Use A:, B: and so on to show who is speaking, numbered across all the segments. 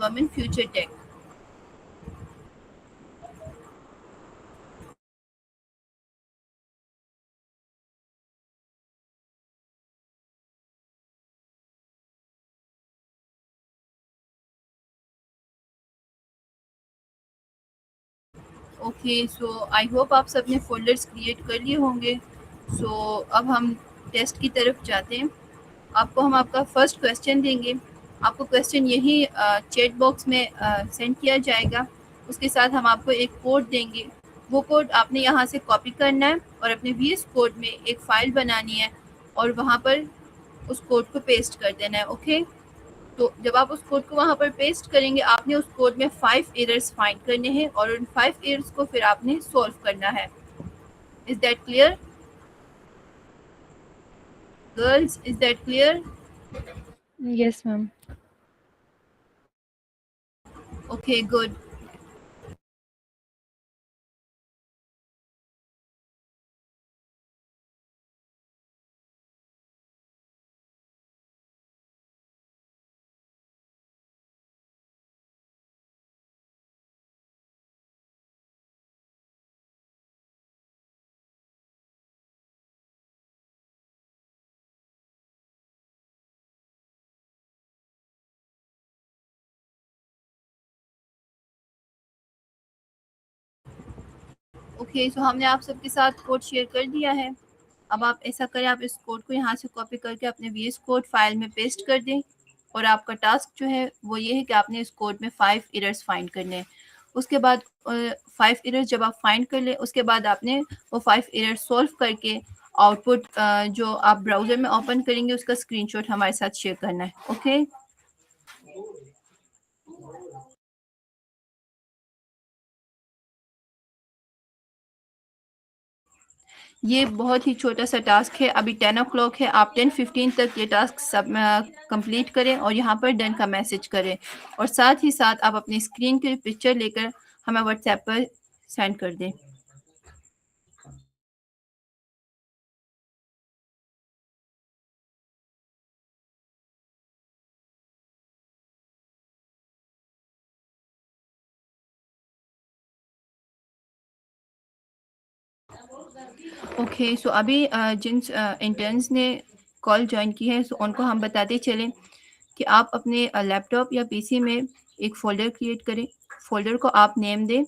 A: Women future tech. Okay, so I hope आप सबने folders create कर लिए होंगे। सो अब हम टेस्ट की तरफ जाते हैं। आपको हम आपका फर्स्ट क्वेश्चन देंगे। आपको क्वेश्चन यही चैट बॉक्स में सेंड किया जाएगा। उसके साथ हम आपको एक कोड देंगे। वो कोड आपने यहाँ से कॉपी करना है और अपने VS कोड में एक फ़ाइल बनानी है और वहाँ पर उस कोड को पेस्ट कर देना है। ओके, तो जब आप उस कोड को वहाँ पर पेस्ट करेंगे, आपने उस कोड में 5 एरर्स फाइंड करने हैं और उन 5 एरर्स को फिर आपने सॉल्व करना है। Is that clear girls? Is that clear?
B: Yes, ma'am.
A: Okay, good. Okay, so हमने आप सबके साथ कोड शेयर कर दिया है। अब आप ऐसा करें, आप इस कोड को यहाँ से कॉपी करके अपने VS कोड फाइल में पेस्ट कर दें और आपका टास्क जो है वो ये है कि आपने इस कोड में 5 एरर्स फाइंड करने हैं। उसके बाद 5 एरर्स जब आप फाइंड कर लें, उसके बाद आपने वो 5 एरर्स सॉल्व करके आउटपुट जो आप ब्राउज़र में ओपन करेंगे उसका स्क्रीनशॉट हमारे साथ शेयर करना है। ओके, ये बहुत ही छोटा सा टास्क है। अभी 10 o'clock है, आप 10:15 तक ये टास्क सब कंप्लीट करें और यहाँ पर डन का मैसेज करें और साथ ही साथ आप अपनी स्क्रीन की पिक्चर लेकर हमें व्हाट्सएप पर सेंड कर दें। ओके, सो अभी जिन इंटर्न्स ने कॉल ज्वाइन की है, सो उनको हम बताते चलें कि आप अपने लैपटॉप या पीसी में एक फ़ोल्डर क्रिएट करें। फ़ोल्डर को आप नेम दें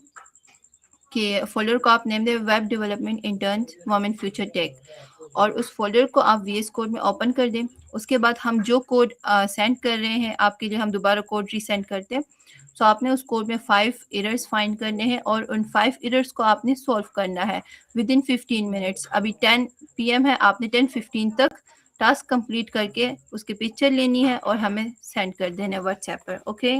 A: web development interns women future tech और उस फ़ोल्डर को आप VS कोड में ओपन कर दें। उसके बाद हम जो कोड सेंड कर रहे हैं आपके लिए, हम दोबारा कोड रीसेंड करते हैं। सो आपने उस कोड में 5 एरर्स फाइंड करने हैं और उन 5 एरर्स को आपने सॉल्व करना है विदिन 15 मिनट्स। अभी 10 PM है, आपने 10:15 तक टास्क कंप्लीट करके उसकी पिक्चर लेनी है और हमें सेंड कर देना है व्हाट्सएप पर। ओके,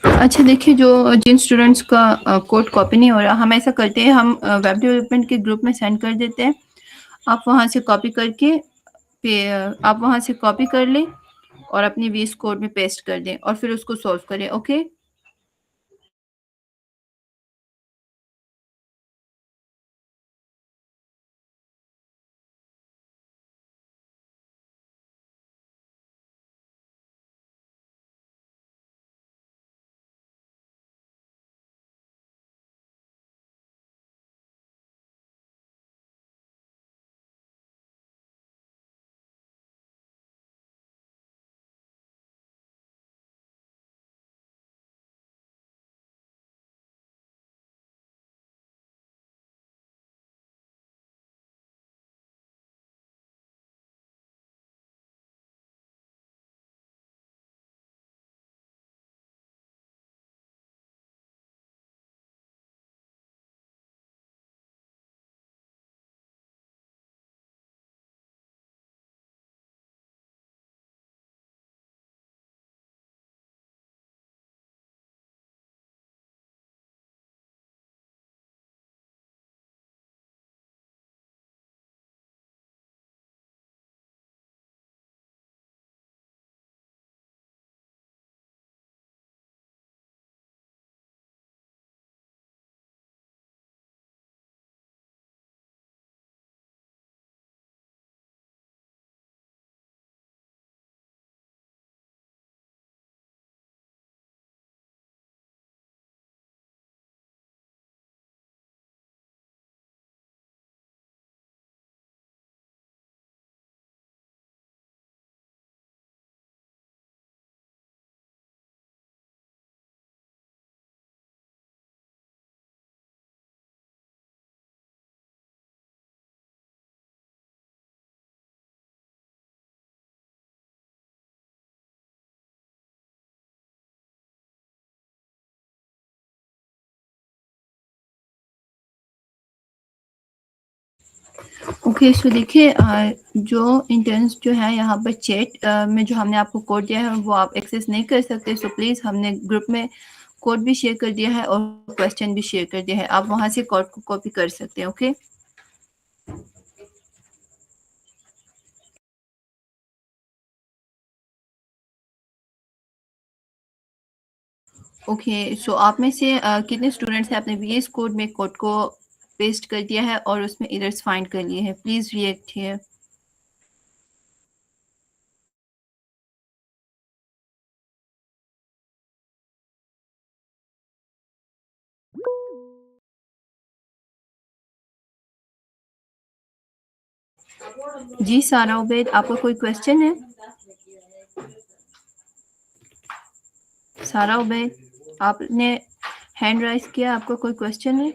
A: अच्छा देखिए, जिन स्टूडेंट्स का कोड कॉपी नहीं हो रहा, हम ऐसा करते हैं, हम वेब डेवलपमेंट के ग्रुप में सेंड कर देते हैं। आप वहाँ से कॉपी करके आप वहाँ से कॉपी कर लें और अपनी VS कोड में पेस्ट कर दें और फिर उसको सॉल्व करें। ओके। ओके सो देखिए जो इंटर्न्स जो है यहाँ पर चैट में जो हमने आपको कोड दिया है वो आप एक्सेस नहीं कर सकते। सो प्लीज़ हमने ग्रुप में कोड भी शेयर कर दिया है और क्वेश्चन भी शेयर कर दिया है, आप वहाँ से कोड को कॉपी कर सकते हैं। ओके ओके सो आप में से कितने स्टूडेंट्स हैं आपने वीएस कोड में कोड को पेस्ट कर दिया है और उसमें एरर्स फाइंड कर लिए हैं? Please react here. जी सारा उबैद, आपका कोई क्वेश्चन है? सारा उबैद, आपने हैंड राइज किया, आपका कोई क्वेश्चन है?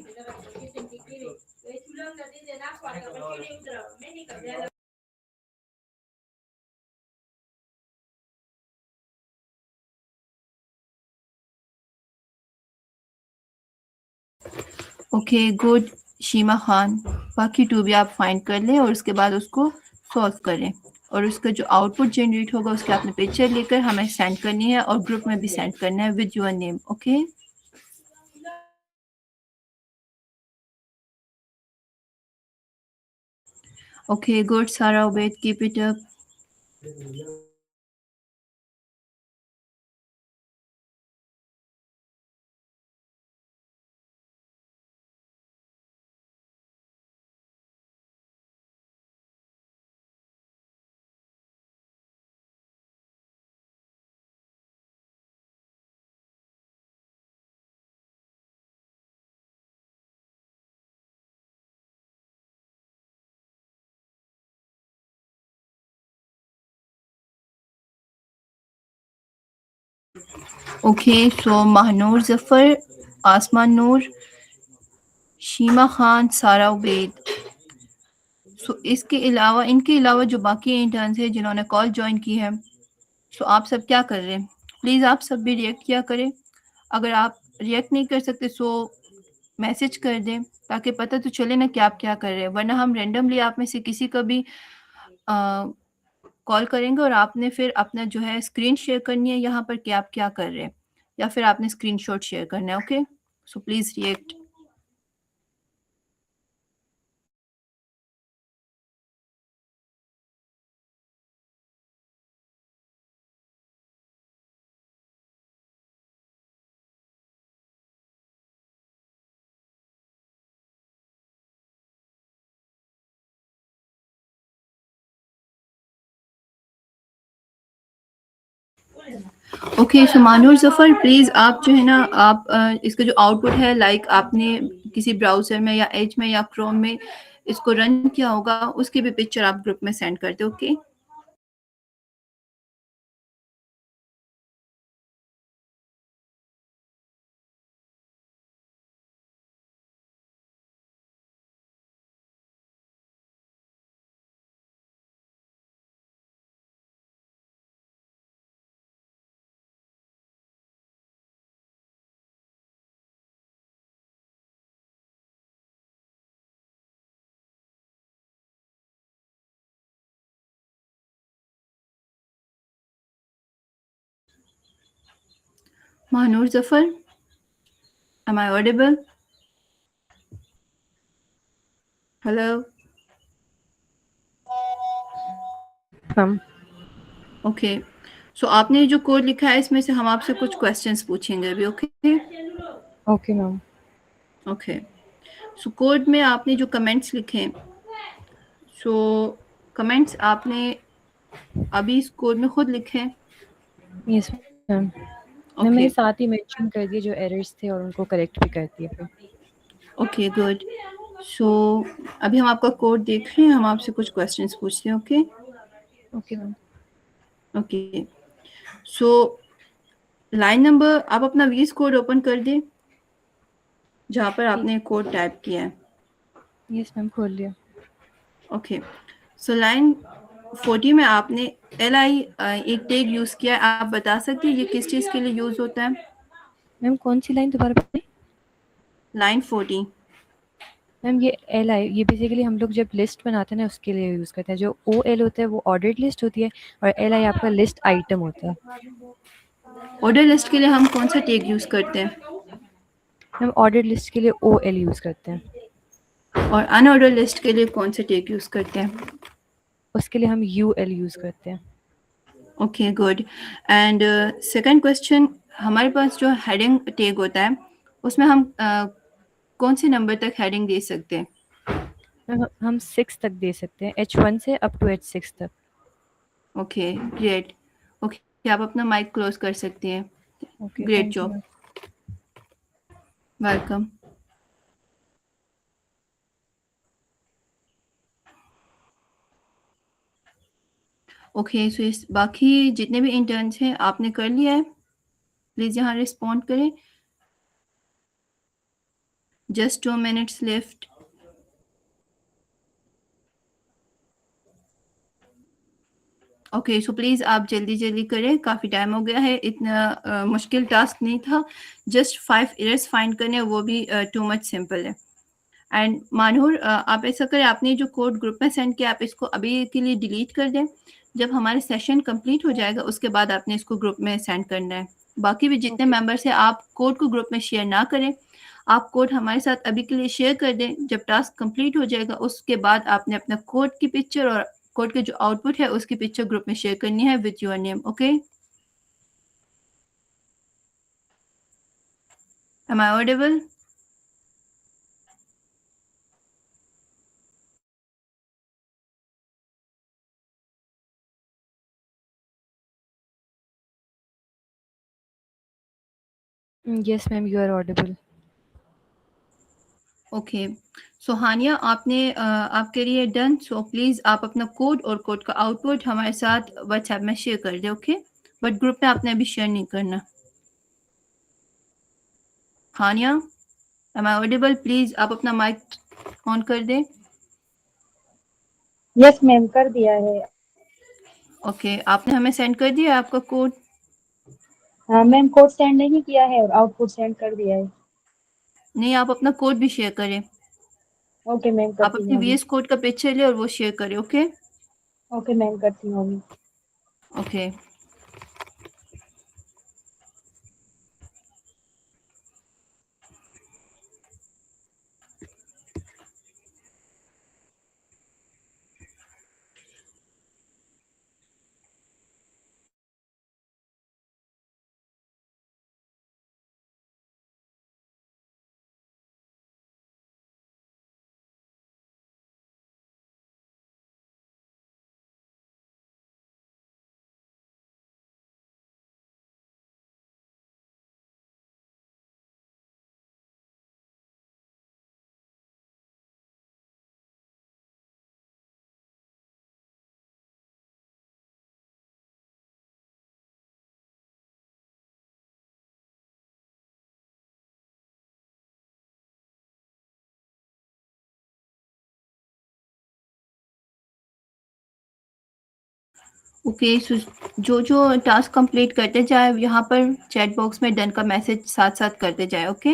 A: ओके गुड शीमा खान, बाकी टू भी आप फाइंड कर लें और उसके बाद उसको सॉल्व करें और उसका जो आउटपुट जनरेट होगा उसके आपने पिक्चर लेकर हमें सेंड करनी है और ग्रुप में भी सेंड करना है with your name. Okay okay good Sara Ubaid, keep it up. Okay so Mahnoor Zafar, Asman Noor, शीमा Khan, सारा उबैद। सो इसके अलावा इनके अलावा जो बाकी इंटर्न्स हैं जिन्होंने कॉल ज्वाइन की है, सो आप सब क्या कर रहे हैं? प्लीज़ आप सब भी रिएक्ट किया करें। अगर आप रिएक्ट नहीं कर सकते सो मैसेज कर दें ताकि पता तो चले ना कि आप क्या कर रहे हैं, वरना हम रैंडमली आप में से किसी का भी कॉल करेंगे और आपने फिर अपना जो है स्क्रीन शेयर करनी है यहाँ पर कि आप क्या कर रहे हैं या फिर आपने स्क्रीनशॉट शेयर करना है। Okay so please react. Okay so Manoor Zafar please आप जो है ना आप इसका जो आउटपुट है लाइक आपने किसी ब्राउज़र में या एज में या क्रोम में इसको रन किया होगा उसकी भी पिक्चर आप ग्रुप में सेंड कर दो। Okay Mahnoor Zafar, am I audible? Hello
B: ma'am.
A: Okay so आपने जो कोड लिखा है इसमें से हम आपसे कुछ क्वेश्चंस पूछेंगे अभी। Okay
B: okay ma'am.
A: Okay so code में आपने जो कमेंट्स लिखे सो कमेंट्स आपने अभी इस कोड में खुद लिखे हैं?
B: Yes ma'am. मैंने
A: ओके
B: साथ ही मेंशन कर दिए जो एरर्स थे और उनको करेक्ट भी कर दिए फिर।
A: ओके गुड सो अभी हम आपका कोड देख रहे हैं, हम आपसे कुछ क्वेश्चंस पूछते हैं। Okay
B: okay ma'am.
A: Okay so line number आप अपना वीएस कोड ओपन कर दें जहाँ पर आपने कोड टाइप किया है।
B: यस मैम, खोल लिया।
A: ओके सो लाइन 40 में आपने LI एक टैग यूज़ किया है, आप बता सकते हैं ये किस चीज़ के लिए यूज़ होता है?
B: मैम कौन सी लाइन दोबारा बताएं?
A: लाइन 40
B: मैम ये LI ये बेसिकली हम लोग जब लिस्ट बनाते हैं ना उसके लिए यूज़ करते हैं। जो OL होता है वो ऑर्डर्ड लिस्ट होती है और LI आपका लिस्ट आइटम होता है।
A: ऑर्डर लिस्ट के लिए हम कौन सा टैग यूज़ करते हैं?
B: हम ऑर्डर्ड लिस्ट के लिए OL यूज़ करते हैं।
A: और अनऑर्डर लिस्ट के लिए कौन सा टैग यूज़ करते हैं?
B: उसके लिए हम UL यूज़ करते हैं।
A: Okay good. And second question, हमारे पास जो हेडिंग टैग होता है उसमें हम कौन से नंबर तक हेडिंग दे सकते हैं?
B: मैम हम 6 तक दे सकते हैं, H1 से अप टू H6 तक।
A: Okay great. ओके आप अपना माइक क्लोज कर सकती हैं।
B: Okay,
A: great
B: thank you
A: job.
B: Ma'am.
A: Welcome. Okay सो इस बाकी जितने भी इंटर्न्स हैं आपने कर लिया है, प्लीज़ यहाँ रिस्पॉन्ड करें। Just 2 minutes left. Okay so please आप जल्दी जल्दी करें, काफ़ी टाइम हो गया है। इतना मुश्किल टास्क नहीं था, जस्ट 5 एरर्स फाइंड करने, वो भी टू मच सिंपल है। एंड मानूर आप ऐसा करें, आपने जो कोड ग्रुप में सेंड किया आप इसको अभी के लिए डिलीट कर दें। जब हमारा सेशन कंप्लीट हो जाएगा उसके बाद आपने इसको ग्रुप में सेंड करना है। बाकी भी जितने
B: ओके
A: मेंबर्स हैं आप कोड को ग्रुप में शेयर ना करें। आप कोड हमारे साथ अभी के लिए शेयर कर दें, जब टास्क कंप्लीट हो जाएगा उसके बाद आपने अपना कोड की पिक्चर और कोड के जो आउटपुट है उसकी पिक्चर ग्रुप में शेयर करनी है with your name. Okay, am I audible?
B: Yes ma'am, you are audible.
A: Okay so Hania आपने आपके लिए डन। सो प्लीज़ आप अपना कोड और कोड का आउटपुट हमारे साथ व्हाट्सएप में शेयर कर दें। ओके, बट ग्रुप में आपने अभी शेयर नहीं करना। हानिया एम आई ऑडिबल? प्लीज़ आप अपना माइक ऑन कर दें।
C: यस मैम, कर दिया है।
A: ओके आपने हमें सेंड कर दिया आपका कोड?
C: हाँ मैम, कोड सेंड नहीं किया है और आउटपुट सेंड कर दिया है।
A: नहीं, आप अपना कोड भी शेयर करें।
C: ओके मैम,
A: आप
C: करती
A: अपने
C: हूँ अभी।
A: VS कोड का पिक्चर लें और वो शेयर करें। ओके
C: ओके मैम, करती हूँ अभी।
A: ओके ओके सो जो जो टास्क कंप्लीट करते जाए यहाँ पर चैट बॉक्स में डन का मैसेज साथ साथ करते जाए। ओके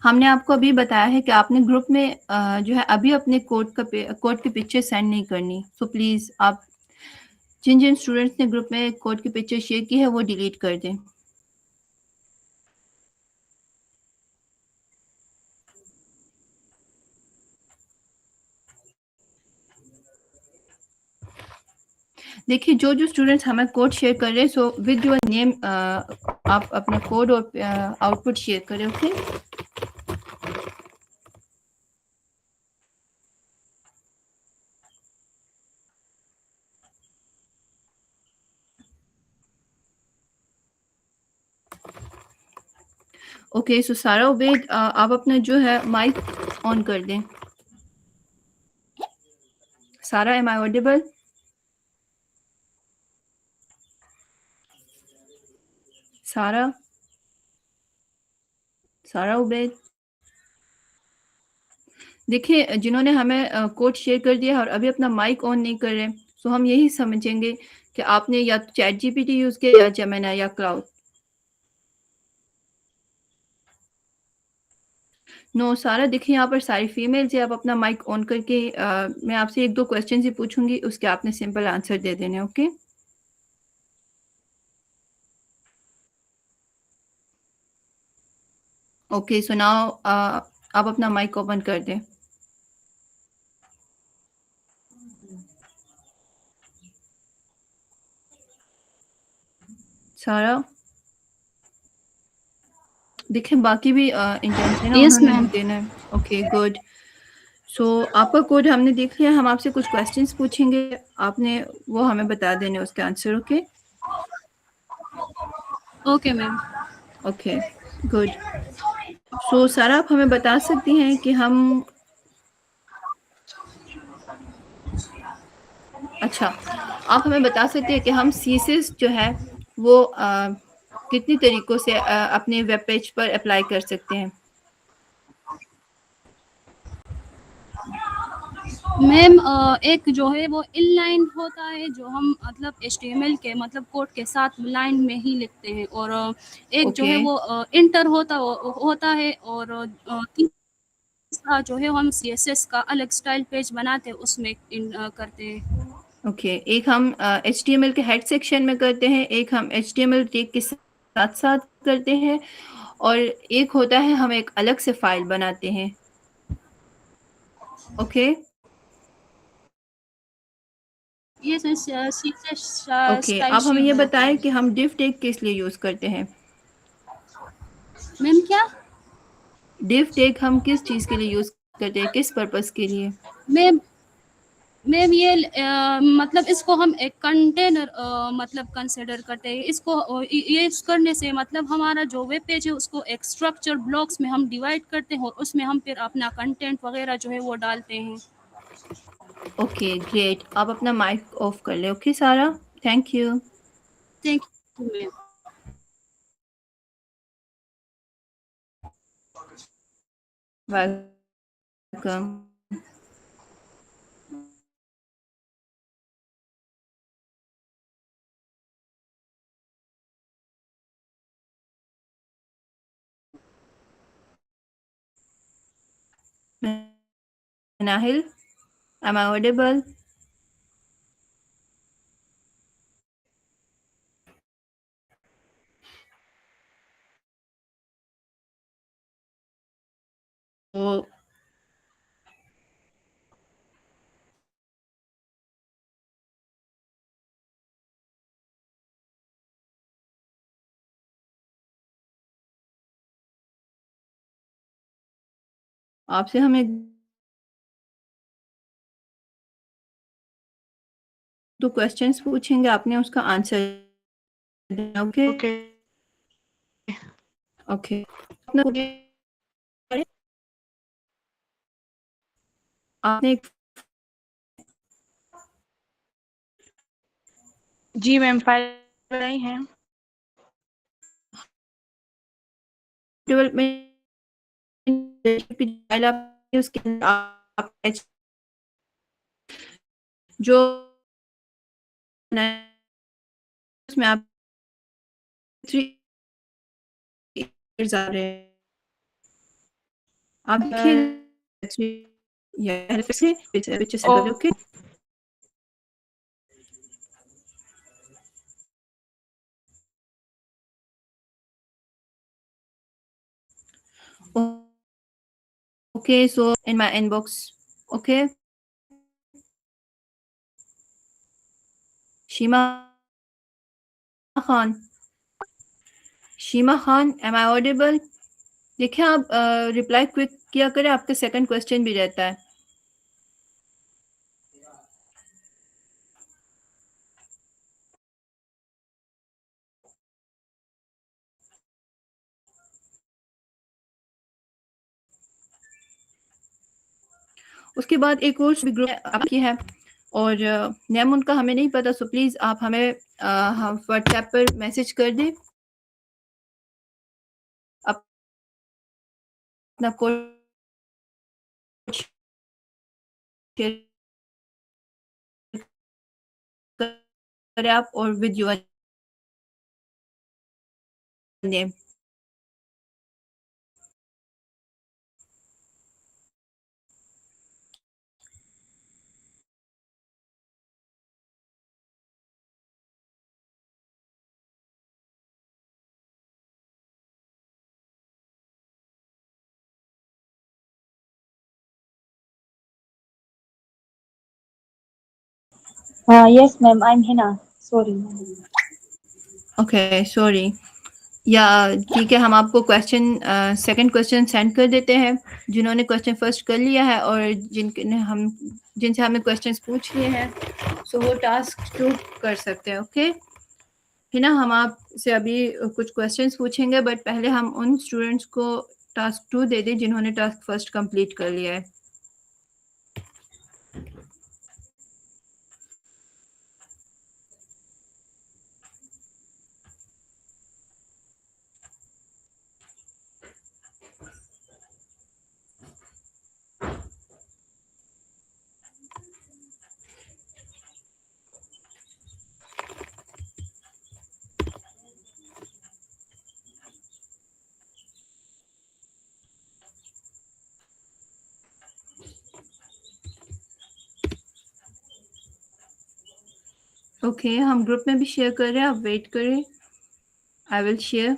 A: हमने आपको अभी बताया है कि आपने ग्रुप में जो है अभी अपने कोड की पिक्चर सेंड नहीं करनी। सो प्लीज़ आप जिन जिन स्टूडेंट्स ने ग्रुप में कोड की पिक्चर शेयर की है वो डिलीट कर दें। देखिए जो जो स्टूडेंट्स हमें कोड शेयर कर रहे हैं सो विद योर नेम आप अपना कोड और आउटपुट शेयर करें। ओके ओके सो सारा उबैद आप अपना जो है माइक ऑन कर दें। सारा एम आई ऑडिबल? सारा सारा उबैद? देखिए जिन्होंने हमें कोड शेयर कर दिया और अभी अपना माइक ऑन नहीं कर रहे सो हम यही समझेंगे कि आपने या तो चैट जीपीटी यूज़ किया या जेमिनी या क्लाउड। नो सारा देखिए यहाँ पर सारी फीमेल्स है। आप अपना माइक ऑन करके मैं आपसे एक दो क्वेश्चन ही पूछूंगी, उसके आपने सिंपल आंसर दे देने। ओके ओके, सो नाउ आप अपना माइक ओपन कर दें। सारा देखें, बाकी भी इंटेंट है ना,
D: यस
A: उन्होंने भी
D: मैम।
A: देना है। Okay good. सो आपका कोड हमने देख लिया। हम आपसे कुछ क्वेश्चंस पूछेंगे, आपने वो हमें बता देने उसके answer. Okay
D: okay ma'am.
A: Okay good. So Sara आप हमें बता सकती हैं कि हम अच्छा, आप हमें बता सकते हैं कि हम सीएसएस जो है वो कितनी तरीक़ों से अपने वेब पेज पर अप्लाई कर सकते हैं?
D: मैम एक जो है वो इनलाइन होता है, जो हम मतलब एचटीएमएल के मतलब कोड के साथ लाइन में ही लिखते हैं, और एक जो है
A: ओके
D: वो इंटर होता है, और तीसरा जो है हम सीएसएस का अलग स्टाइल पेज बनाते हैं, उसमें करते हैं।
A: ओके, एक हम एचटीएमएल के हेड सेक्शन में करते हैं, एक हम एचटीएमएल टैग के साथ-साथ करते हैं, और एक होता है हम एक अलग से फ़ाइल बनाते हैं। ओके?
D: ये सीएसएस
A: ओके,
D: स्टाइल
A: आप हमें
D: शीट
A: ये
D: बनाते
A: बताएँ
D: हैं।
A: कि हम डिव टैग किस लिए यूज़ करते हैं?
D: मैम क्या?
A: डिव टैग हम किस चीज़ के लिए यूज़ करते हैं, किस पर्पज़ के लिए?
D: मैम मैम ये मतलब इसको हम एक कंटेनर मतलब कंसिडर करते हैं इसको। ये यूज़ करने से मतलब हमारा जो वेब पेज है उसको एक स्ट्रक्चर ब्लॉक्स में हम डिवाइड करते हैं, और उसमें हम फिर अपना कंटेंट वगैरह जो है वो डालते हैं।
A: Okay, great. आप अपना माइक ऑफ कर लें। ओके सारा, thank you.
D: Thank you ma'am.
A: Welcome. Nahil, am I audible? तो आपसे हम एक दो क्वेश्चंस पूछेंगे, आपने उसका आंसर देना। Okay
E: okay.
A: ओके। अपना आपने एक
E: जी मैम, फाइल बनाई है।
A: डेवलपमेंट फाइल आप उसके अंदर आप जो उसमें आप 3 इयर्स आ रहे हैं। आप देखिए या से which is okay. Okay, so in my inbox, okay. Shima Khan, Shima Khan, am I audible? देखिए आप रिप्लाई क्विक किया करें, आपका सेकंड क्वेश्चन भी रहता है। उसके बाद एक और भी ग्रुप आपकी है, और नेम उनका हमें नहीं पता, सो प्लीज़ आप हमें हम व्हाट्सएप पर मैसेज कर दें अपना कोड शेयर करें आप, और with your name.
C: Yes, ma'am. I'm Hina. Sorry, ma'am.
A: Okay sorry. या ठीक है, हम आपको क्वेश्चन सेकंड क्वेश्चन सेंड कर देते हैं जिन्होंने क्वेश्चन फर्स्ट कर लिया है और जिनसे हमने क्वेश्चंस पूछ लिए हैं, सो वो टास्क 2 कर सकते हैं। ओके है ना, हम आपसे अभी कुछ क्वेश्चंस पूछेंगे, बट पहले हम उन स्टूडेंट्स को टास्क 2 दे दें जिन्होंने टास्क फर्स्ट कंप्लीट कर लिया है। ओके हम ग्रुप में भी शेयर कर रहे हैं, आप वेट करें, I will share.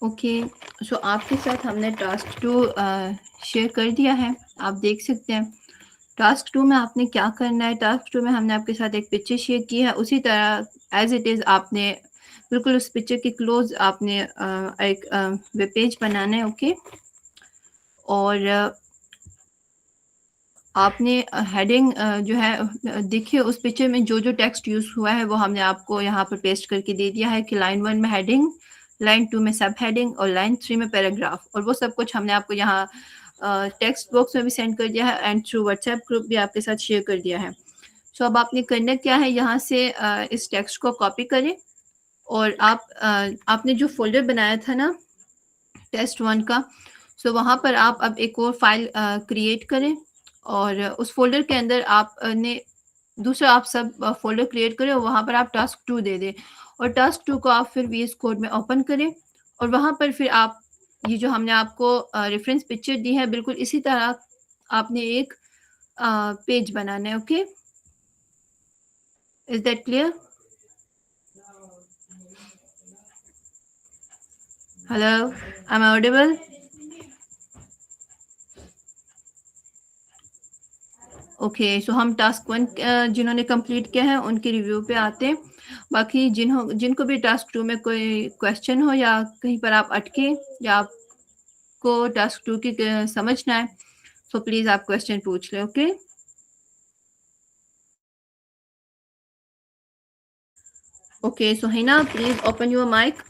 A: Okay so आपके साथ हमने टास्क 2 शेयर कर दिया है, आप देख सकते हैं। टास्क 2 में आपने क्या करना है, टास्क 2 में हमने आपके साथ एक पिक्चर शेयर की है, उसी तरह एज इट इज़ आपने बिल्कुल उस पिक्चर के क्लोज आपने एक वेब पेज बनाना है। ओके और आपने हेडिंग जो है देखिए उस पिक्चर में जो जो टेक्स्ट यूज़ हुआ है वो हमने आपको यहाँ पर पेस्ट करके दे दिया है कि लाइन 1 में हेडिंग, लाइन 2 में सब हेडिंग और लाइन 3 में पैराग्राफ, और वो सब कुछ हमने आपको यहाँ टेक्स्ट बॉक्स में भी सेंड कर दिया है एंड थ्रू व्हाट्सएप ग्रुप भी आपके साथ शेयर कर दिया है। सो अब आपने करना क्या है, यहाँ से इस टेक्स्ट को कॉपी करें और आपने जो फोल्डर बनाया था ना टेस्ट 1 का, सो वहाँ पर आप अब एक और फाइल क्रिएट करें और उस फ़ोल्डर के अंदर आपने दूसरा आप सब फ़ोल्डर क्रिएट करें और वहाँ पर आप टास्क 2 दे दें और टास्क 2 को आप फिर वीएस कोड में ओपन करें और वहाँ पर फिर आप ये जो हमने आपको रेफरेंस पिक्चर दी है बिल्कुल इसी तरह आपने एक पेज बनाना है। Okay, is that clear? Hello, am I audible? Okay so हम टास्क 1 जिन्होंने कंप्लीट किया है उनके रिव्यू पे आते हैं। बाकी जिनको भी टास्क 2 में कोई क्वेश्चन हो या कहीं पर आप अटके या आपको टास्क 2 की समझना है, सो प्लीज़ आप क्वेश्चन पूछ लें। Okay okay so Hina please open your mic.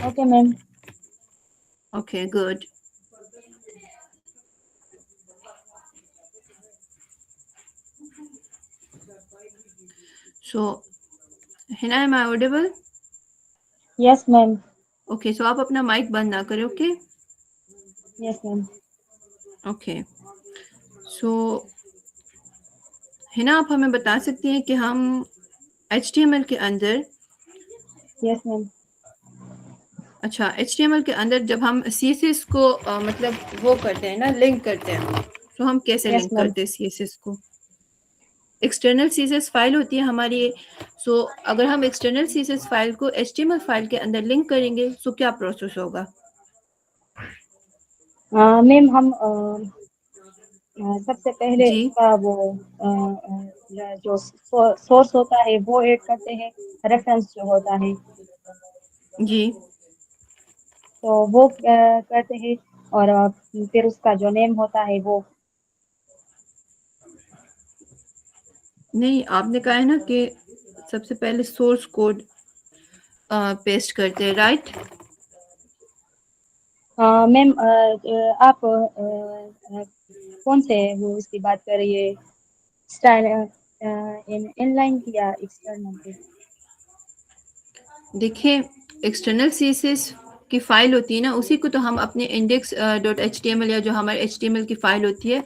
C: Okay, ma'am.
A: Okay good. So Hina am I audible?
C: Yes, ma'am.
A: Okay so आप अपना माइक बंद ना करें। Okay
C: Yes, ma'am.
A: Okay so Hina आप हमें बता सकती हैं कि हम HTML के अंदर
C: Yes, ma'am.
A: अच्छा, HTML के अंदर जब हम CSS को मतलब वो करते हैं ना, लिंक करते हैं, तो हम कैसे
C: यस
A: लिंक
C: मैम।
A: करते हैं CSS को? एक्सटर्नल CSS फाइल होती है हमारी। सो अगर हम एक्सटर्नल CSS फाइल को HTML फाइल के अंदर लिंक करेंगे, सो क्या प्रोसेस होगा?
C: मैम हम सबसे पहले
A: जी
C: उसका वो जो सोर्स होता है वो ऐड करते हैं, रेफरेंस जो होता है
A: जी।
C: तो वो करते हैं, और फिर उसका जो नेम होता है वो।
A: नहीं, आपने कहा है ना कि सबसे पहले सोर्स कोड पेस्ट करते हैं, राइट?
C: मैम आप कौन से वो इसकी बात कर रही है, स्टाइल इनलाइन की या एक्सटर्नल की?
A: देखिए, एक्सटर्नल CSS की फाइल होती है ना, उसी को तो हम अपने index.html या जो हमारे HTML की फाइल होती है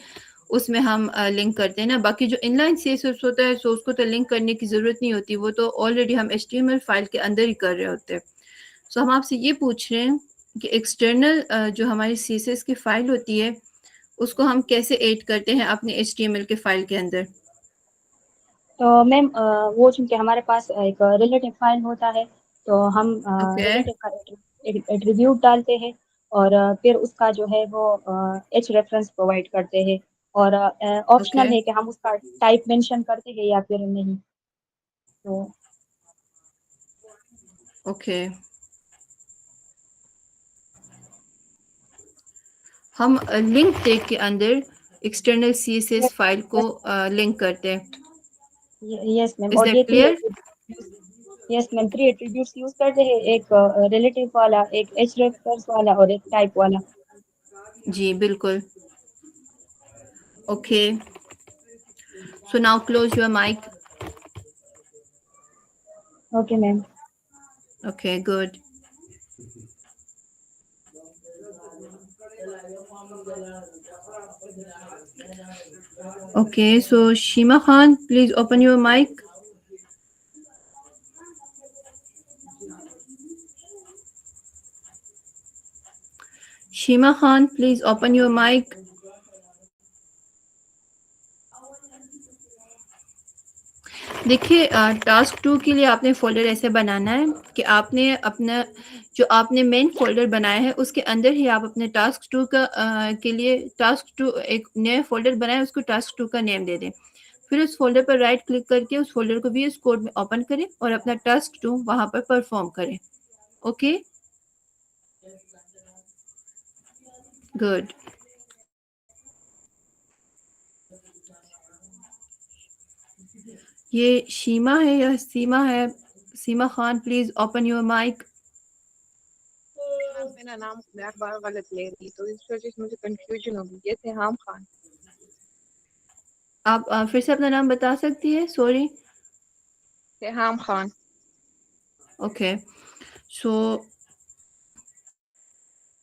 A: उसमें हम लिंक करते हैं ना। बाकी जो इनलाइन CSS होता है, सो उसको तो लिंक करने की ज़रूरत नहीं होती, वो तो ऑलरेडी हम HTML फाइल के अंदर ही कर रहे होते हैं। सो हम आपसे ये पूछ रहे हैं कि एक्सटर्नल जो हमारी CSS की फाइल होती है, उसको हम कैसे ऐड करते हैं अपने HTML के फाइल के अंदर?
C: तो मैम वो चूंकि हमारे पास एक रिलेटिव फाइल होता है, तो हम
A: ओके
C: रिलेटिव का एट्रीब्यूट डालते हैं, और फिर उसका जो है वो एच रेफरेंस प्रोवाइड करते हैं, और
A: ओके
C: ऑप्शनल है कि हम उसका टाइप मेंशन करते हैं या फिर नहीं। तो
A: ओके, हम लिंक टैग के अंदर एक्सटर्नल CSS फाइल को लिंक करते हैं।
C: यस मैम,
A: इज
C: और
A: दैट
C: ये three
A: clear?
C: Yes ma'am, 3 attributes use करते हैं, एक रिलेटिव वाला, एक एच रेफरेंस वाला, और एक टाइप वाला।
A: जी बिल्कुल। Okay, so now close your mic.
C: Okay ma'am.
A: Okay good. Okay, so Shima Khan, please open your mic. Shima Khan, please open your mic. देखिए, टास्क 2 के लिए आपने फोल्डर ऐसे बनाना है कि आपने अपना जो आपने मेन फोल्डर बनाया है उसके अंदर ही आप अपने टास्क 2 का के लिए टास्क 2 एक नया फोल्डर बनाए, उसको टास्क 2 का नेम दे दें। फिर उस फोल्डर पर राइट क्लिक करके उस फोल्डर को VS कोड में ओपन करें और अपना टास्क 2 वहां पर परफॉर्म करें। Okay good. ये शीमा है या सीमा है? Seema Khan, please open your mic.
E: आप मेरा नाम बार बार गलत ले रही, तो इस वजह से मुझे कंफ्यूजन होगी। ये सेहाम खान।
A: आप फिर से अपना नाम बता सकती है? Sorry.
E: Seham Khan.
A: Okay, so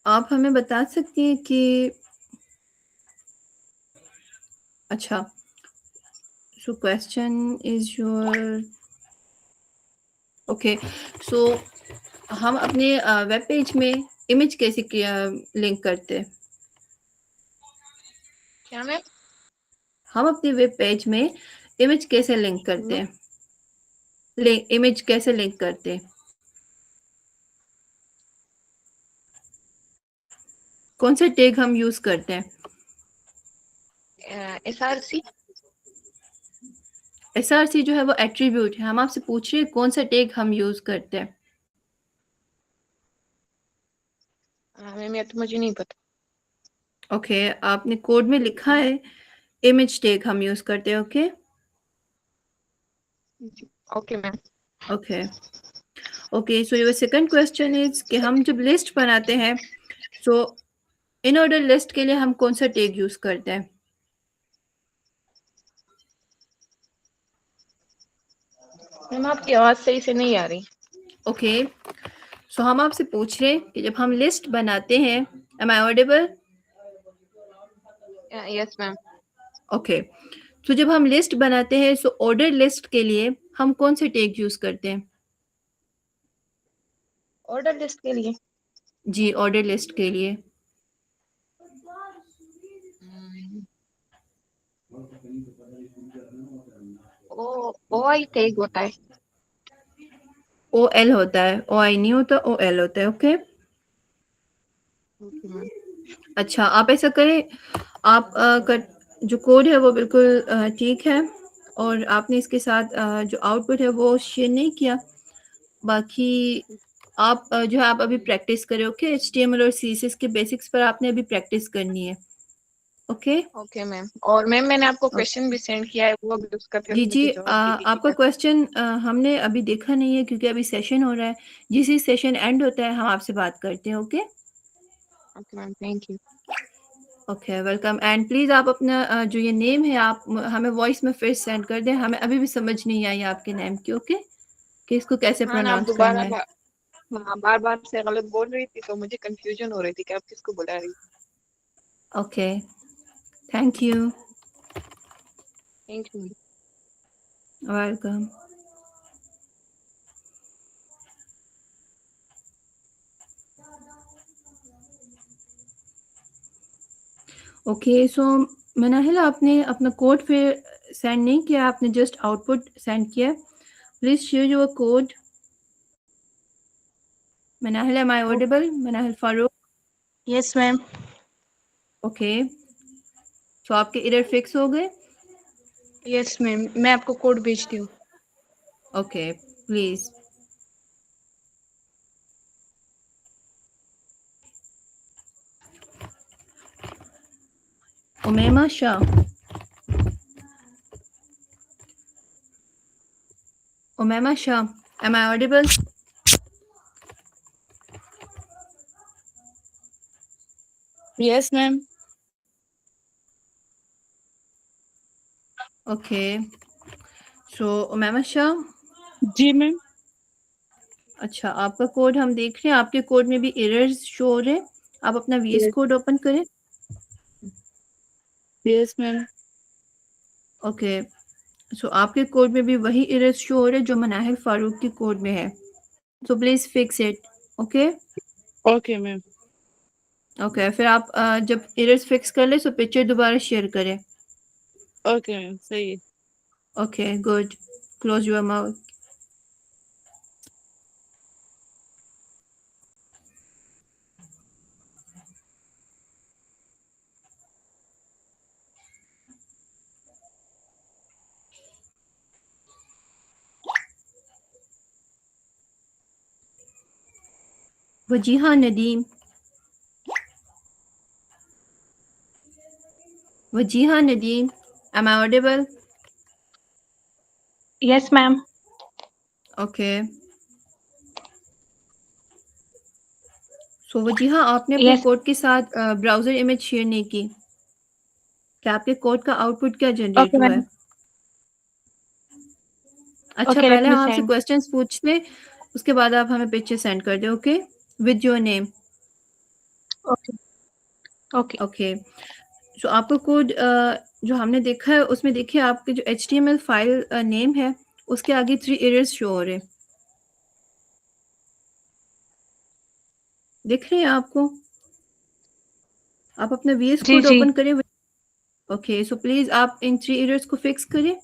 A: आप हमें बता सकती हैं कि अच्छा, so question is your okay, so हम अपने वेब पेज में इमेज कैसे लिंक करते हैं?
E: क्या मैम?
A: हम अपने वेब पेज में इमेज कैसे लिंक करते हैं? इमेज कैसे लिंक करते हैं? कौन सा टैग हम यूज करते हैं?
E: SRC।
A: SRC जो है वो एट्रीब्यूट है। हम आपसे पूछ रहे हैं कौन सा टैग हम यूज करते हैं।
E: मैम ये तो मुझे नहीं पता।
A: ओके, आपने कोड में लिखा है इमेज टैग हम यूज करते हैं। Okay
E: okay ma'am.
A: Okay okay, so your second question is कि हम जब लिस्ट बनाते हैं, सो इन ऑर्डर लिस्ट के लिए हम कौन सा टैग यूज करते हैं?
E: मैम आपकी आवाज सही से नहीं आ रही।
A: ओके, सो हम आपसे पूछ रहे हैं कि जब हम लिस्ट बनाते हैं, am I audible?
E: Yes ma'am.
A: Okay, तो जब हम लिस्ट बनाते हैं, सो ऑर्डर लिस्ट के लिए हम कौन से टैग यूज करते हैं?
E: ऑर्डर लिस्ट के लिए
A: जी, ऑर्डर लिस्ट के लिए।
E: ओ ओ आई टैग होता है।
A: OL होता है, OI नहीं होता, OL होता है। Okay,
E: okay ma'am.
A: अच्छा आप ऐसा करें, आप का जो कोड है वो बिल्कुल ठीक है, और आपने इसके साथ जो आउटपुट है वो शेयर नहीं किया। बाकी आप जो है आप अभी प्रैक्टिस करें। ओके, HTML और CSS के बेसिक्स पर आपने अभी प्रैक्टिस करनी है। Okay
E: okay ma'am. और मैम मैंने आपको क्वेश्चन भी सेंड किया है, वो भी उसका फिर
A: जी जी,
E: मुझे जवाब
A: आपका
E: दीजिएगा।
A: क्वेश्चन हमने अभी देखा नहीं है क्योंकि अभी सेशन हो रहा है। जिस ही सेशन एंड होता है हम आपसे बात करते हैं। Okay
E: okay ma'am, thank you.
A: Okay, welcome. And please आप अपना जो ये नेम है आप हमें वॉइस में फिर सेंड कर दें, हमें अभी भी समझ नहीं आई आपके नेम की। ओके, कि इसको कैसे
E: हाँ ना, आप
A: प्रोनाउंस करना
E: दोबारा
A: है।
E: हाँ, बार बार से गलत बोल रही थी तो मुझे कंफ्यूजन हो रही थी कि आप किसको बुला रही थी।
A: Okay, thank you,
E: thank you.
A: Welcome. Okay, so Manahil आपने अपना कोड फिर सेंड नहीं किया, आपने जस्ट आउटपुट सेंड किया। Please share your code. Manahil, am I audible? Manahil Farooq?
F: Yes ma'am.
A: Okay, so आपके एरर फिक्स हो गए?
F: यस मैम, मैं आपको कोड भेजती हूँ।
A: Okay, please. Umaima Shah? Umaima Shah, am I audible?
F: Yes ma'am.
A: Okay, so Umaima Shah,
F: जी मैम।
A: अच्छा आपका कोड हम देख रहे हैं, आपके कोड में भी एरर्स शो हो रहे हैं। आप अपना VS कोड ओपन करें।
F: Yes ma'am.
A: ओके, सो आपके कोड में भी वही एरर्स शो हो रहे हैं जो मनाहिल फारूक के कोड में है। So please fix it. Okay
F: okay ma'am.
A: Okay, फिर आप जब एरर्स फिक्स कर ले तो पिक्चर दोबारा शेयर करें।
F: ओके मैम, सही है।
A: Okay good, close your mouth. Wajiha Nadeem? Wajiha Nadeem, am I audible?
F: Yes ma'am.
A: Okay, so Wajiha आपने अपने
F: यस।
A: कोड के साथ ब्राउज़र इमेज शेयर नहीं की। क्या आपके कोड का आउटपुट क्या जनरेट
F: ओके
A: हुआ
F: मैम।
A: है? अच्छा,
F: ओके, लेट
A: पहले
F: मी
A: हम आपसे
F: सेंड।
A: क्वेश्चंस पूछ लें, उसके बाद आप हमें पिक्चर सेंड कर दें। Okay, with your name.
F: Okay. Okay.
A: Okay, so आपका कोड जो हमने देखा है उसमें देखिए आपके जो HTML फाइल नेम है उसके आगे 3 एरर्स शो हो रहे हैं। दिख रहे हैं आपको? आप अपना VS
F: जी
A: कोड
F: जी।
A: ओपन करें। ओके, सो प्लीज़ आप इन 3 एरर्स को फिक्स करें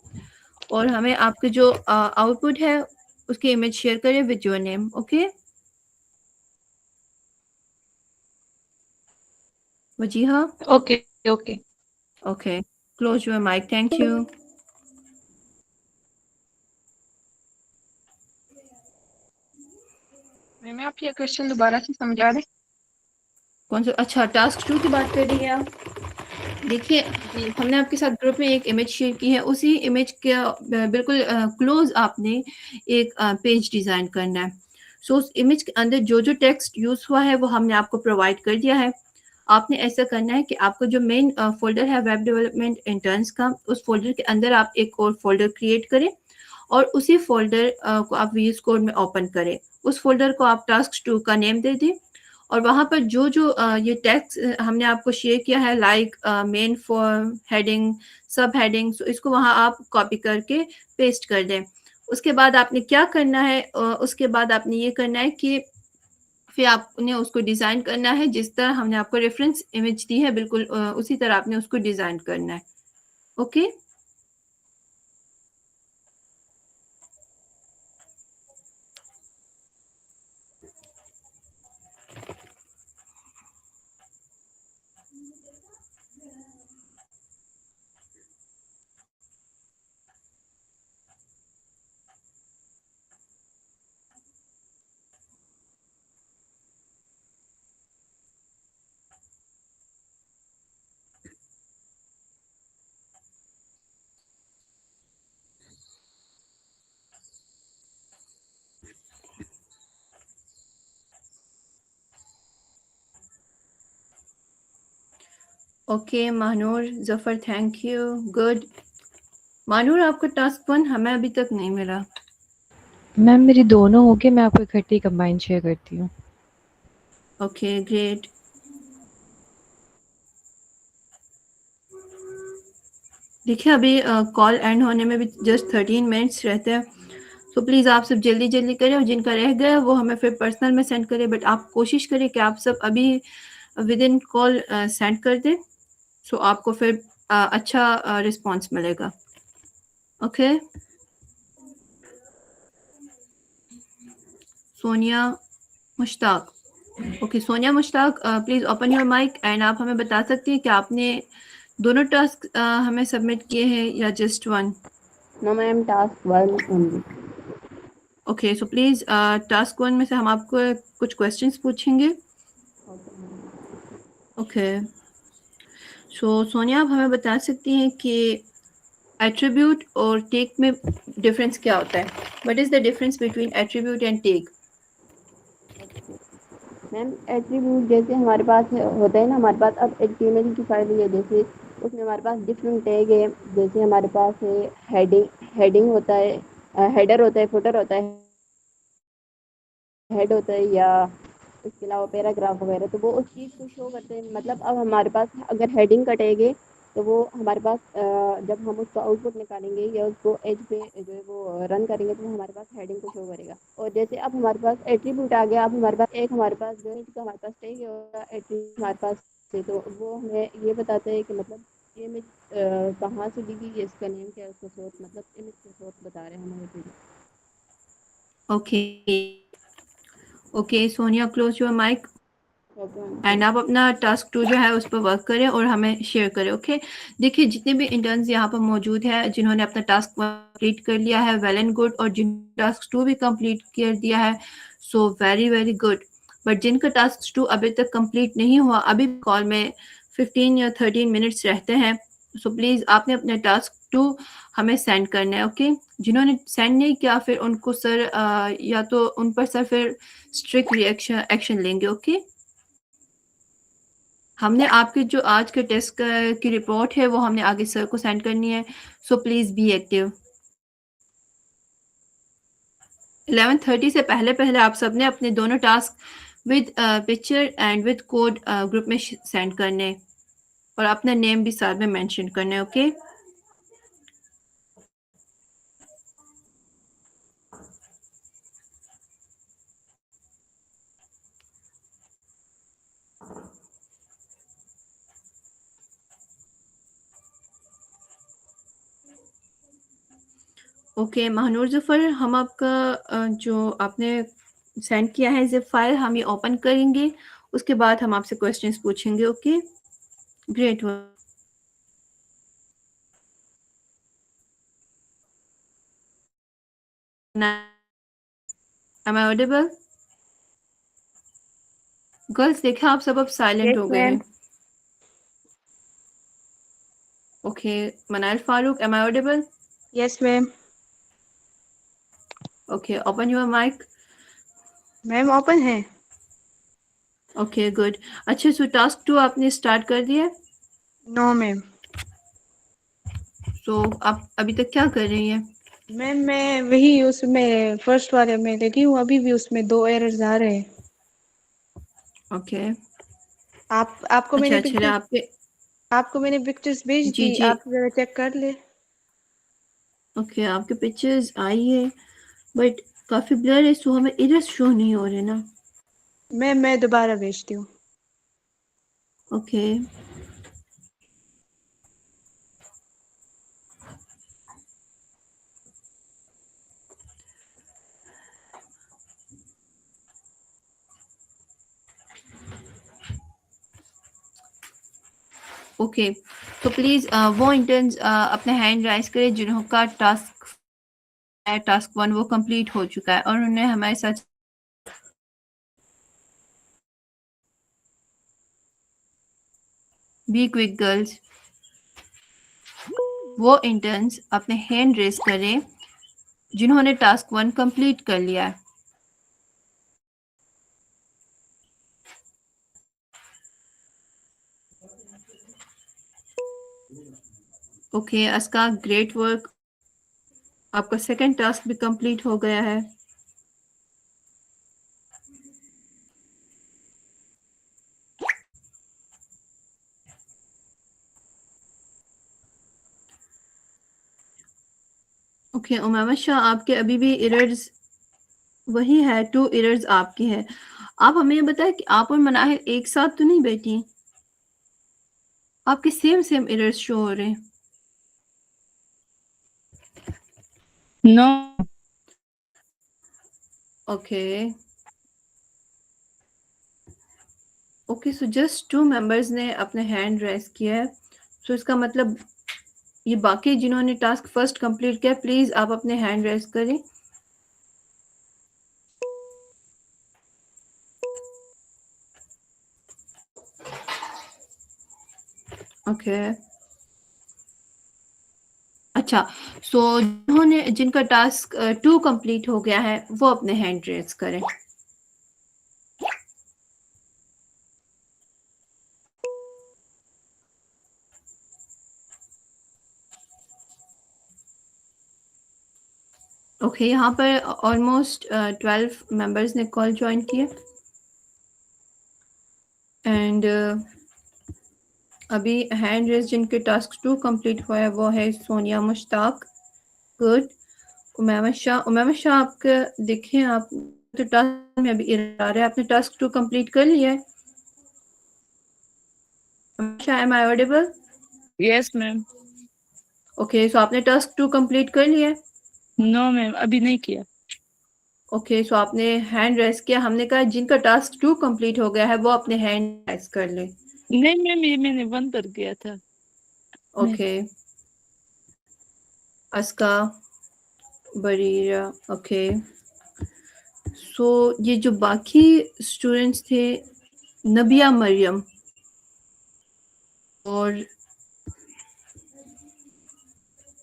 A: और हमें आपके जो आउटपुट है उसकी इमेज शेयर करें with your name. Okay Waziha?
F: Okay. Okay.
A: Okay, close your mic, thank you.
E: Ma'am आप ये क्वेश्चन दोबारा से समझा दें।
A: कौन सा? अच्छा, टास्क 2 की बात कर रही हैं आप? देखिए,
E: जी।
A: हमने आपके साथ ग्रुप में एक इमेज शेयर की है, उसी इमेज के बिल्कुल क्लोज आपने एक पेज डिज़ाइन करना है। सो उस इमेज के अंदर जो टेक्स्ट यूज़ हुआ है वो हमने आपको प्रोवाइड कर दिया है। आपने ऐसा करना है कि आपका जो मेन फ़ोल्डर है वेब डेवलपमेंट इंटर्न्स का, उस फ़ोल्डर के अंदर आप एक और फ़ोल्डर क्रिएट करें और उसी फ़ोल्डर को आप VS कोड में ओपन करें। उस फ़ोल्डर को आप टास्क 2 का नेम दे दें और वहाँ पर जो ये टेक्स्ट हमने आपको शेयर किया है लाइक मेन फॉर्म, हेडिंग, सब हेडिंग, सो इसको वहाँ आप कॉपी करके पेस्ट कर दें। उसके बाद आपने क्या करना है, उसके बाद आपने ये करना है कि फिर आपने उसको डिज़ाइन करना है जिस तरह हमने आपको रेफरेंस इमेज दी है, बिल्कुल उसी तरह आपने उसको डिज़ाइन करना है। Okay? Okay Mahnoor, Zafar thank you, good. Mahnoor आपका टास्क 1 हमें अभी तक नहीं मिला।
B: मैम मेरी दोनों हो गए, मैं आपको इकट्ठी कंबाइन शेयर करती हूँ।
A: Okay great. देखिए अभी कॉल एंड होने में भी जस्ट 13 मिनट्स रहते हैं, तो प्लीज़ आप सब जल्दी जल्दी करें और जिनका रह गया वो हमें फिर पर्सनल में सेंड करें, बट आप कोशिश करें कि आप सब अभी विद इन कॉल सेंड कर दें, सो आपको फिर अच्छा रिस्पॉन्स मिलेगा। Okay Sonia Mushtaq, okay Sonia Mushtaq, please open your mic and आप हमें बता सकती हैं कि आपने दोनों टास्क हमें सबमिट किए हैं या just one?
G: No, ma'am, task 1 only.
A: Okay so please task 1 में से हम आपको कुछ क्वेश्चंस पूछेंगे।
G: Okay, ma'am.
A: ओके सो सोनिया, आप हमें बता सकती हैं कि एट्रीब्यूट और टेक में डिफरेंस क्या होता है? What is the difference between attribute and tag?
G: Ma'am attribute जैसे हमारे पास होता है ना, हमारे पास अब HTML की फाइल है, जैसे उसमें हमारे पास डिफरेंट टैग है। जैसे हमारे पास है हेडिंग होता है, हेडर होता है, फुटर होता है, हेड होता है, या इसके अलावा पैराग्राफ वगैरह, तो वो उस चीज़ को शो करते हैं। मतलब अब हमारे पास अगर हेडिंग का टैग है तो वो हमारे पास जब हम उसका आउटपुट निकालेंगे या उसको एज पे जो है वो रन करेंगे तो वो हमारे पास हेडिंग को शो करेगा। और जैसे अब हमारे पास एट्रीब्यूट आ गया, अब हमारे पास हमारे पास जो है इसका हमारे पास टैग है एट्रीब्यूट हमारे पास है, तो वो हमें ये बताता है कि मतलब ये इमेज कहाँ से ली गई है, इसका नेम क्या है, उसका सोर्स, मतलब इमेज का सोर्स बता रहे हैं हमें।
A: Okay okay Sonia, close your mic
G: okay
A: and आप अपना टास्क 2 जो है उस पर वर्क करें और हमें शेयर करें। ओके देखिए जितने भी इंटर्न्स यहाँ पर मौजूद हैं जिन्होंने अपना टास्क कंप्लीट कर लिया है, वेल एंड गुड, और जिन टास्क 2 भी कंप्लीट कर दिया है, so very very good. But जिनका टास्क 2 अभी तक कंप्लीट नहीं हुआ, अभी कॉल में 15 या 13 मिनट्स रहते हैं, सो प्लीज़ आपने अपने टास्क 2 हमें सेंड करना है। ओके जिन्होंने सेंड नहीं किया फिर उनको सर या तो उन पर सर फिर स्ट्रिक्ट एक्शन लेंगे। ओके हमने आपके जो आज के टेस्ट की रिपोर्ट है वो हमने आगे सर को सेंड करनी है, सो प्लीज़ बी एक्टिव। 11:30 से पहले पहले आप सबने अपने दोनों task with picture and with code group में सेंड करने और अपना नेम भी साथ में मेंशन करने। ओके ओके महानूर ज़फ़र, हम आपका जो आपने सेंड किया है ज़िप फाइल हम ये ओपन करेंगे, उसके बाद हम आपसे क्वेश्चंस पूछेंगे। Okay great. Am I audible? Girls देखा आप सब अब साइलेंट
E: Yes,
A: हो गए
E: ma'am.
A: हैं। Okay Manail Farooq, am I audible?
F: Yes, ma'am.
A: Okay open your mic.
F: Ma'am ओपन है।
A: Okay good. अच्छा सो टास्क 2 आपने स्टार्ट कर दिया है?
F: No ma'am.
A: सो आप अभी तक क्या कर रही हैं?
F: मैम मैं वही उसमें फर्स्ट वाले में लगी हूँ, अभी भी उसमें 2 एरर्स आ रहे हैं।
A: ओके
F: आपको मैंने
A: अच्छा
F: पिक्चर्स भेज
A: जी
F: दी,
A: जी
F: आप जरा चेक कर ले।
A: ओके आपके पिक्चर्स आई है बट काफ़ी ब्लर है, सो हमें एरर्स शो नहीं हो रहे ना।
F: मैं दोबारा भेजती हूँ।
A: ओके ओके तो प्लीज़ वो इंटर्न्स अपने हैंड राइज करें जिनका टास्क 1 वो कंप्लीट हो चुका है और उन्हें हमारे साथ बी क्विक गर्ल्स। वो इंटर्न्स अपने हैंड रेज करें जिन्होंने टास्क 1 कंप्लीट कर लिया है। ओके अस्का ग्रेट वर्क, आपका सेकंड टास्क भी कंप्लीट हो गया है। ओके उमामा शाह, आपके अभी भी एरर्स वही है, 2 एरर्स आपकी है। आप हमें ये बताएं कि आप और मनाहिर एक साथ तो नहीं बैठी? आपके सेम एरर्स शो हो रहे हैं।
F: No
A: okay okay so just 2 members ने अपने हैंड रेज किया है। सो इसका मतलब ये बाकी जिन्होंने टास्क फर्स्ट कंप्लीट किया, प्लीज आप अपने हैंड रेज करें। ओके अच्छा सो जिनका टास्क 2 कंप्लीट हो गया है वो अपने हैंड रेज करें। ओके यहाँ पर ऑलमोस्ट 12 मेंबर्स ने कॉल ज्वाइन किया एंड अभी हैंड रेज जिनके टास्क 2 कंप्लीट हुआ है वो है सोनिया मुश्ताक, गुड। उमैमा शाह आपका देखें, आप तो टास्क में अभी एरर आ रहा है, आपने टास्क 2 कंप्लीट कर लिया है? Shah am I audible?
F: Yes ma'am.
A: Okay so आपने टास्क 2 कंप्लीट कर लिया है?
F: नो मैम अभी नहीं किया।
A: ओके सो आपने हैंड रेज किया, हमने कहा जिनका टास्क 2 कंप्लीट हो गया है वो अपने हैंड रेज कर ले।
F: नहीं मैम ये मैंने 1 पर किया था।
A: Okay Aska Bareera, okay so ये जो बाकी स्टूडेंट्स थे नबिया मरियम और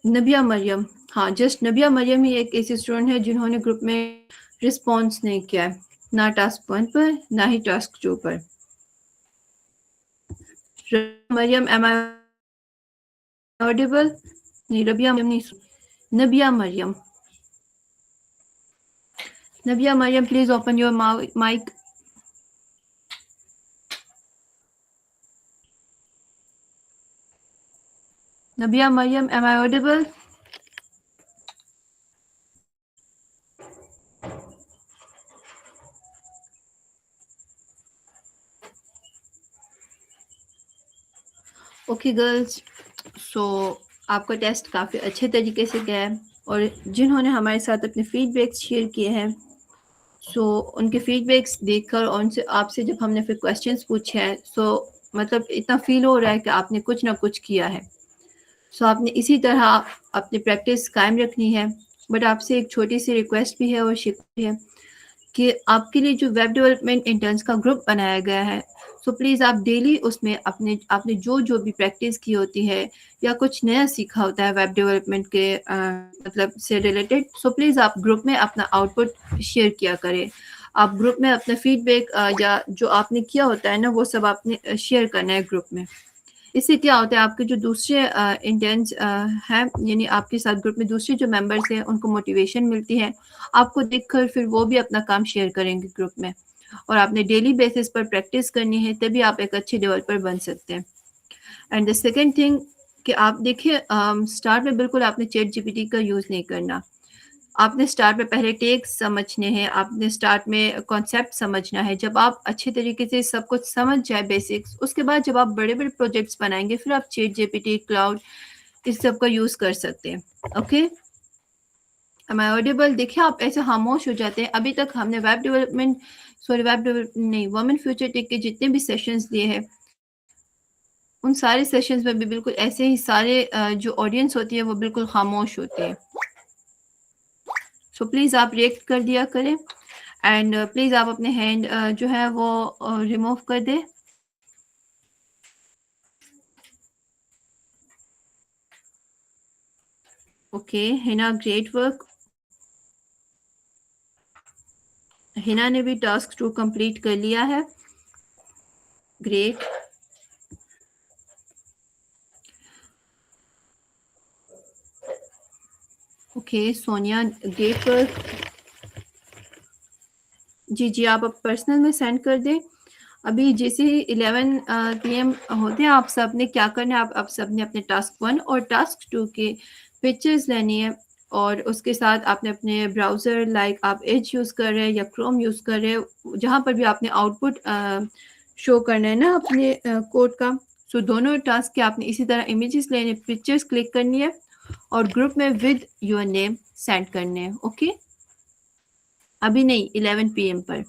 A: नबिया मरियम, हाँ जस्ट नबिया मरियम ही एक ऐसी स्टूडेंट है जिन्होंने ग्रुप में रिस्पॉन्स नहीं किया है, ना टास्क 1 पर ना ही टास्क 2 पर। Maryam am I audible? नहीं रबिया मरियम नहीं, Nabia Maryam. Nabia Maryam please open your mic. Nabia Maryam am I audible? Okay girls so आपका टेस्ट काफ़ी अच्छे तरीके से गया है और जिन्होंने हमारे साथ अपने फीडबैक्स शेयर किए हैं सो उनके फीडबैक्स देखकर और उनसे आपसे जब हमने फिर क्वेश्चंस पूछे हैं सो मतलब इतना फील हो रहा है कि आपने कुछ ना कुछ किया है। सो आपने इसी तरह अपनी प्रैक्टिस कायम रखनी है। बट आपसे एक छोटी सी रिक्वेस्ट भी है और शिकायत है कि आपके लिए जो वेब डेवलपमेंट इंटर्न्स का ग्रुप बनाया गया है सो प्लीज़ आप डेली उसमें आपने जो भी प्रैक्टिस की होती है या कुछ नया सीखा होता है वेब डेवलपमेंट के मतलब से रिलेटेड सो प्लीज़ आप ग्रुप में अपना आउटपुट शेयर किया करें। आप ग्रुप में अपना फीडबैक या जो आपने किया होता है ना वो सब आपने शेयर करना है ग्रुप में। इससे क्या होता है आपके जो दूसरे इंटर्न्स हैं यानी आपके साथ ग्रुप में दूसरे जो मेंबर्स हैं उनको मोटिवेशन मिलती है, आपको देखकर फिर वो भी अपना काम शेयर करेंगे ग्रुप में और आपने डेली बेसिस पर प्रैक्टिस करनी है तभी आप एक अच्छे डेवलपर बन सकते हैं। एंड द सेकेंड थिंग कि आप देखिए स्टार्ट में बिल्कुल आपने चैट जीपीटी का यूज़ नहीं करना। आपने स्टार्ट में पहले टेक्स समझने हैं, आपने स्टार्ट में कॉन्सेप्ट समझना है। जब आप अच्छे तरीके से सब कुछ समझ जाए बेसिक्स, उसके बाद जब आप बड़े-बड़े प्रोजेक्ट्स बनाएँगे, फिर आप चैट जीपीटी, क्लाउड इस सब का यूज़ कर सकते हैं। ओके? Am I audible? देखिए आप ऐसे खामोश हो जाते हैं। अभी तक हमने वेब डेवलपमेंट नहीं, वुमेन फ्यूचर टेक के जितने भी सेशंस लिए हैं, उन सारे सेशंस में भी बिल्कुल ऐसे ही सारे जो ऑडियंस होती है वो बिल्कुल खामोश होते हैं। सो प्लीज़ आप रिएक्ट कर दिया करें एंड प्लीज़ आप अपने हैंड जो है वो रिमूव कर दें। Okay, Hina great work. Hina ने भी टास्क 2 कंप्लीट कर लिया है। Great. Okay, Sonia great work. जी, आप पर्सनल में सेंड कर दें। अभी जैसे ही 11 पीएम होते हैं, आप सब ने क्या करना है, आप सब ने अपने टास्क 1 और टास्क 2 के पिक्चर्स लेनी है और उसके साथ आपने अपने ब्राउज़र लाइक आप एज यूज़ कर रहे हैं या क्रोम यूज़ कर रहे हैं, जहाँ पर भी आपने आउटपुट शो करना है ना अपने कोड का। सो दोनों टास्क के आपने इसी तरह इमेजेस लेने, पिक्चर्स क्लिक करनी है और ग्रुप में विद योर नेम सेंड करने हैं। ओके, अभी नहीं, 11 पीएम पर।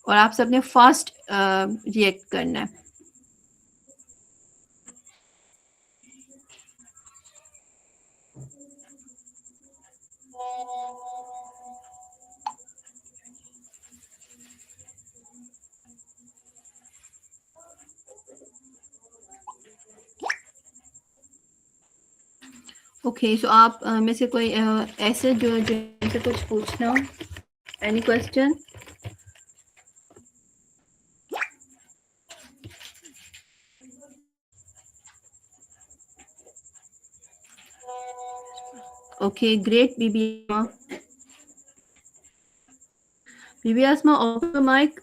A: और आप सबने फास्ट रिएक्ट करना है। ओके, सो आप में से कोई ऐसे जो जिनसे कुछ पूछना हो, any question? Okay, great. Bibi Asma, open the mic.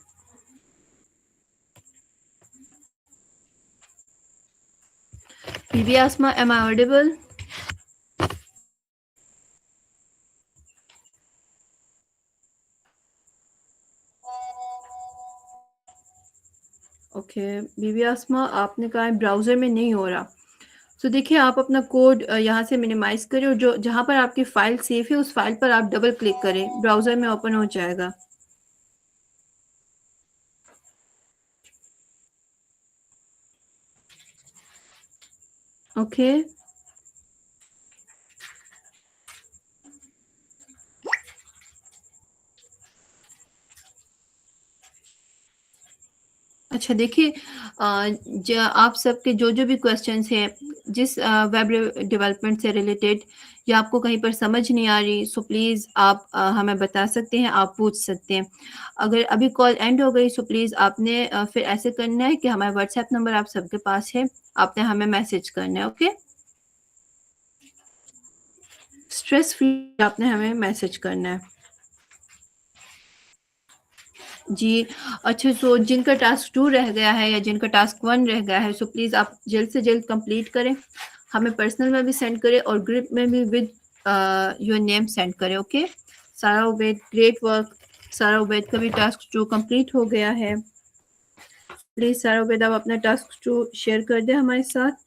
A: Bibi Asma, am I audible? Okay, Bibi Asma आपने कहा ब्राउज़र में नहीं हो रहा। तो देखिए आप अपना कोड यहाँ से मिनिमाइज़ करें और जो जहाँ पर आपकी फ़ाइल सेव है उस फाइल पर आप डबल क्लिक करें, ब्राउज़र में ओपन हो जाएगा। ओके, अच्छा देखिए आप सबके जो भी क्वेश्चंस हैं जिस वेब डेवलपमेंट से रिलेटेड या आपको कहीं पर समझ नहीं आ रही, सो प्लीज़ आप हमें बता सकते हैं, आप पूछ सकते हैं। अगर अभी कॉल एंड हो गई सो प्लीज़ आपने फिर ऐसे करना है कि हमारा व्हाट्सएप नंबर आप सबके पास है, आपने हमें मैसेज करना है। ओके, स्ट्रेस फ्री आपने हमें मैसेज करना है। जी, अच्छा, सो जिनका टास्क 2 रह गया है या जिनका टास्क 1 रह गया है, सो प्लीज़ आप जल्द से जल्द कंप्लीट करें। हमें पर्सनल में भी सेंड करें और ग्रुप में भी विद योर नेम सेंड करें। ओके, सारा उबैद, ग्रेट वर्क। सारा उबैद का भी टास्क 2 कंप्लीट हो गया है। प्लीज़ सारा उबैद आप अपना टास्क 2 शेयर कर दें हमारे साथ।